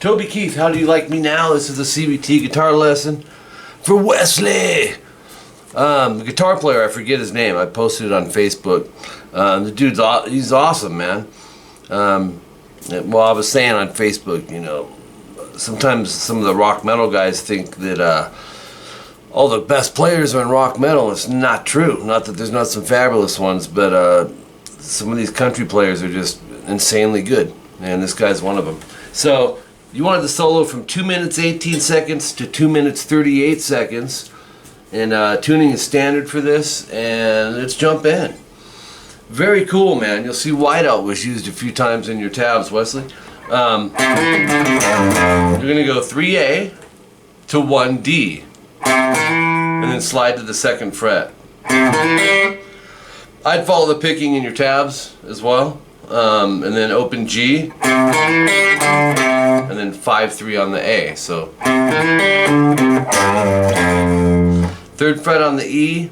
Toby Keith, how do you like me now? This is a CVT guitar lesson for Wesley. The guitar player, I forget his name. I posted it on Facebook. The dude's he's awesome, man. Well, I was saying on Facebook, you know, sometimes some of the rock metal guys think that all the best players are in rock metal. It's not true. Not that there's not some fabulous ones, but some of these country players are just insanely good, and this guy's one of them. So you wanted the solo from 2 minutes 18 seconds to 2 minutes 38 seconds, and tuning is standard for this, and let's jump in. Very cool, man. You'll see whiteout was used a few times in your tabs, Wesley. You're going to go 3A to 1D, and then slide to the 2nd fret. I'd follow the picking in your tabs as well, and then open G, and then 5-3 on the A. So 3rd fret on the E,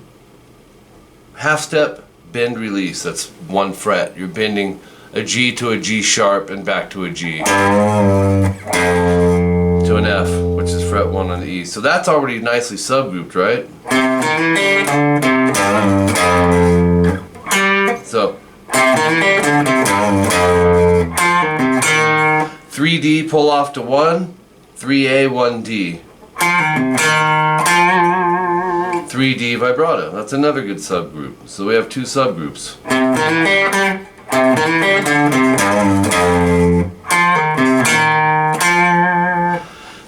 half step, bend, release. That's 1 fret. You're bending a G to a G sharp and back to a G to an F, which is fret 1 on the E. So that's already nicely subgrouped, right? So 3D, pull off to 1, 3A, 1D. 3D vibrato. That's another good subgroup. So we have 2 subgroups.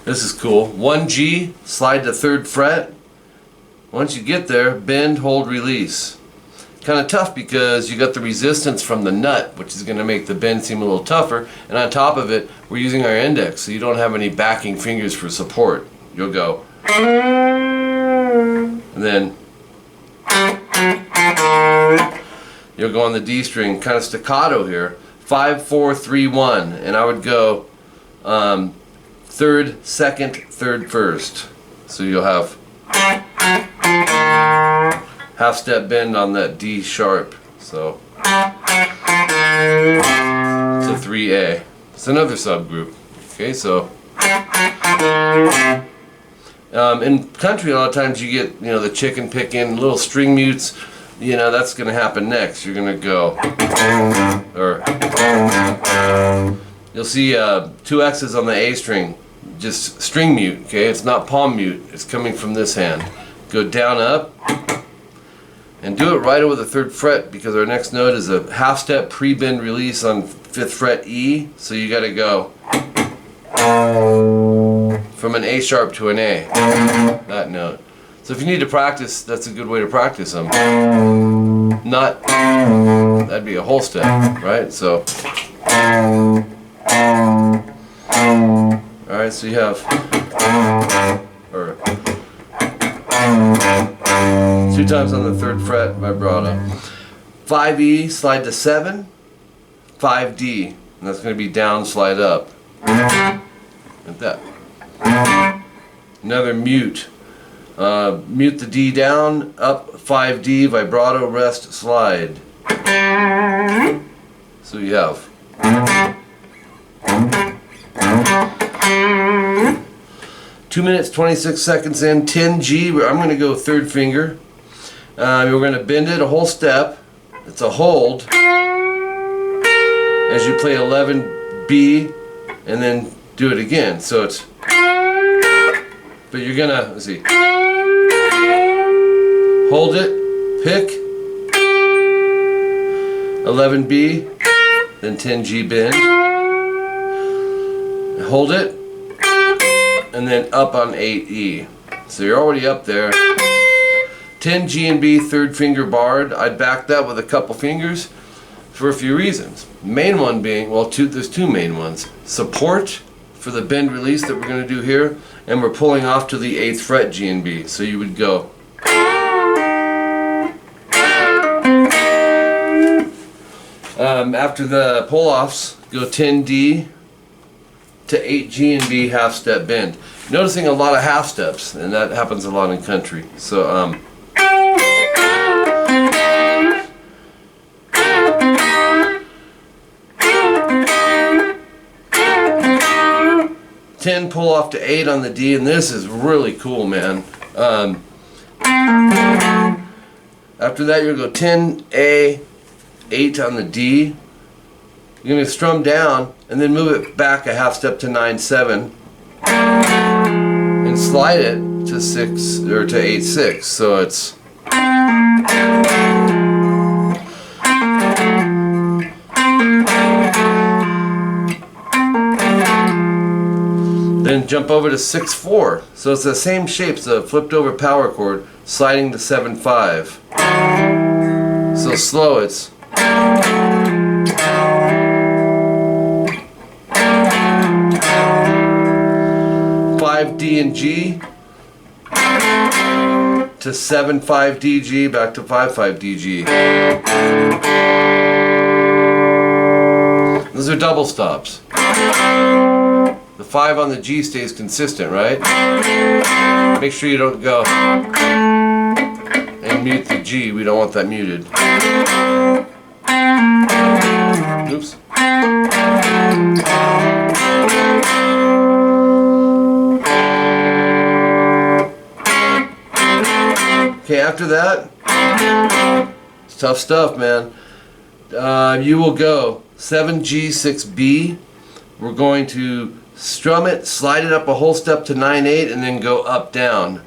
This is cool. 1G, slide to 3rd fret. Once you get there, bend, hold, release. Kind of tough because you got the resistance from the nut, which is going to make the bend seem a little tougher. And on top of it, we're using our index, so you don't have any backing fingers for support. You'll go, and then you'll go on the D string, kind of staccato here. 5, 4, 3, 1, and I would go 3rd, 2nd, 3rd, 1st. So you'll have half step bend on that D sharp. So 3A. It's another subgroup. Okay, so in country, a lot of times you get, you know, the chicken picking, little string mutes. You know, that's going to happen next. You're going to go, or you'll see 2 X's on the A string, just string mute. Okay, it's not palm mute. It's coming from this hand. Go down, up, and do it right over the 3rd fret, because our next note is a half step pre-bend release on 5th fret E. So you got to go from an A sharp to an A, that note. So if you need to practice, that's a good way to practice them. Not, that'd be a whole step, right? So, alright, so you have, or 2 times on the 3rd fret, vibrato. 5E, slide to 7, 5D, and that's going to be down, slide up. Like that. Another mute. Mute the D down, up 5D, vibrato, rest, slide. So you have 2 minutes 26 seconds in, 10G. I'm going to go 3rd finger. We're going to bend it a whole step. It's a hold as you play 11B, and then do it again. So it's, but you're gonna, let's see, hold it, pick 11B, then 10G bend, hold it, and then up on 8E. So you're already up there. 10G and B, 3rd finger barred. I'd back that with a couple fingers for a few reasons. Main one being, well, there's 2 main ones. Support for the bend release that we're going to do here, and we're pulling off to the 8th fret G and B. So you would go after the pull offs, go 10D, to 8 G and B half step bend. Noticing a lot of half steps, and that happens a lot in country. So 10 pull off to 8 on the D, and this is really cool, man. After that, you're going to go 10 A, 8 on the D. You're going to strum down and then move it back a half step to 9/7 and slide it to 6 or to 8/6. So it's then jump over to 6/4. So it's the same shape, it's a flipped over power chord, sliding to 7/5. So slow, it's 5 D and G to 7/5 D G back to 5/5 D G. Those are double stops. The 5 on the G stays consistent, right? Make sure you don't go and mute the G. We don't want that muted. Oops. Okay, after that, it's tough stuff, man. You will go 7G, 6B. We're going to strum it, slide it up a whole step to 9/8, and then go up, down.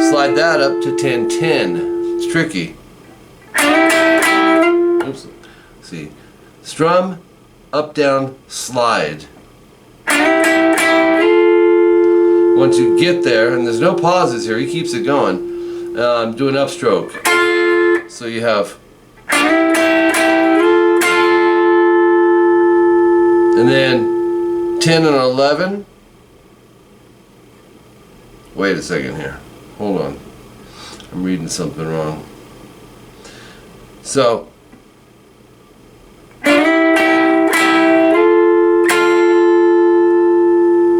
Slide that up to 10/10. It's tricky. Oops. See. Strum, up, down, slide. Once you get there, and there's no pauses here, he keeps it going, do an upstroke. So you have, and then 10 and 11. Wait a second here. Hold on. I'm reading something wrong. So,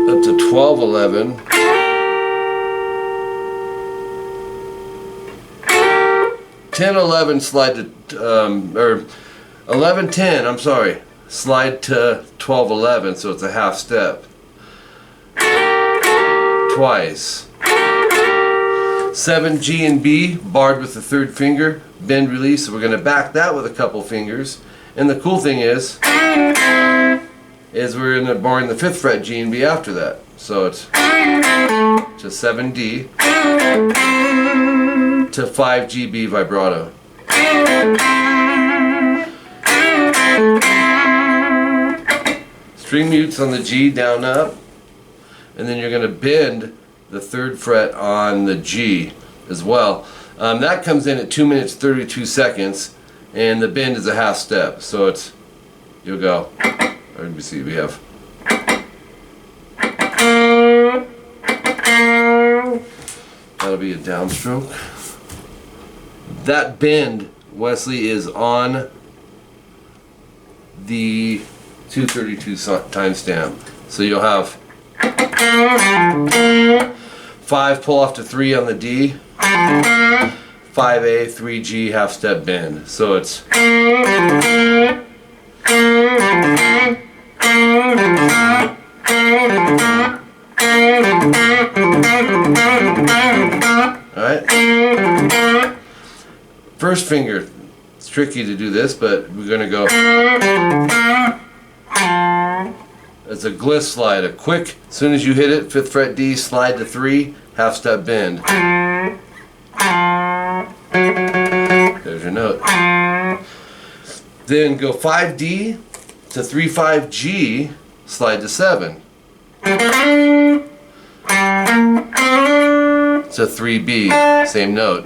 up to 12, 11. 10, 11, slide to, or 11, 10, I'm sorry. Slide to 12, 11, so it's a half step. Twice. 7 G and B, barred with the 3rd finger, bend, release. So we're going to back that with a couple fingers. And the cool thing is we're in the barring the 5th fret G and B after that. So it's to 7 D to 5 G B vibrato. String mutes on the G, down, up, and then you're going to bend the 3rd fret on the G as well. That comes in at 2 minutes 32 seconds, and the bend is a half step. So it's, you'll go, or let me see, we have, that'll be a downstroke. That bend, Wesley, is on the 232 timestamp. So you'll have 5 pull off to 3 on the D, 5A, 3G, half step bend. So it's alright. First finger, it's tricky to do this, but we're going to go. It's a gliss slide, a quick, as soon as you hit it, 5th fret D, slide to 3, half step bend. There's your note. Then go 5D to 3/5 G, slide to 7. To 3B, same note.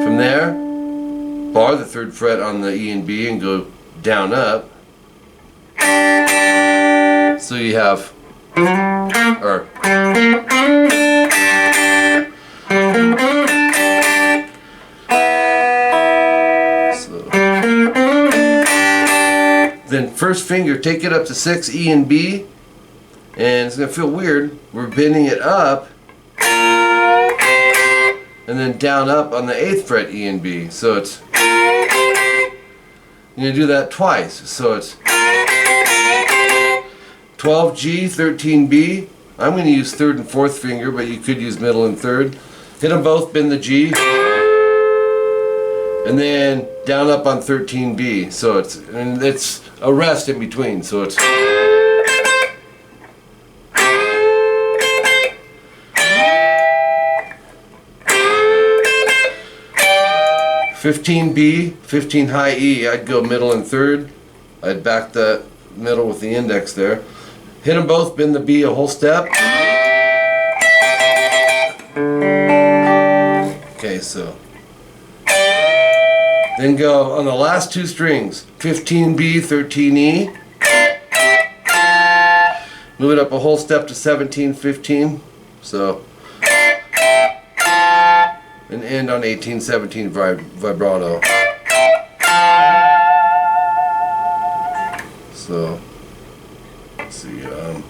From there, bar the 3rd fret on the E and B and go down, up. So you have, or so then first finger, take it up to 6, E and B, and it's going to feel weird. We're bending it up, and then down up on the 8th fret, E and B. So it's, you're going to do that twice. So it's 12G, 13B. I'm going to use 3rd and 4th finger, but you could use middle and 3rd. Hit them both, bend the G, and then down up on 13B. So it's a rest in between. So it's 15B, 15 high E. I'd go middle and 3rd. I'd back the middle with the index there. Hit them both, bend the B a whole step. Okay, so then go on the last 2 strings, 15B, 13E. Move it up a whole step to 17, 15. So, and end on 18, 17 vibrato. So, let's see, yeah.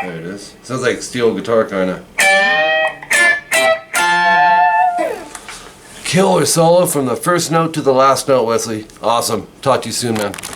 There it is. Sounds like steel guitar, kinda. Killer solo from the first note to the last note, Wesley. Awesome. Talk to you soon, man.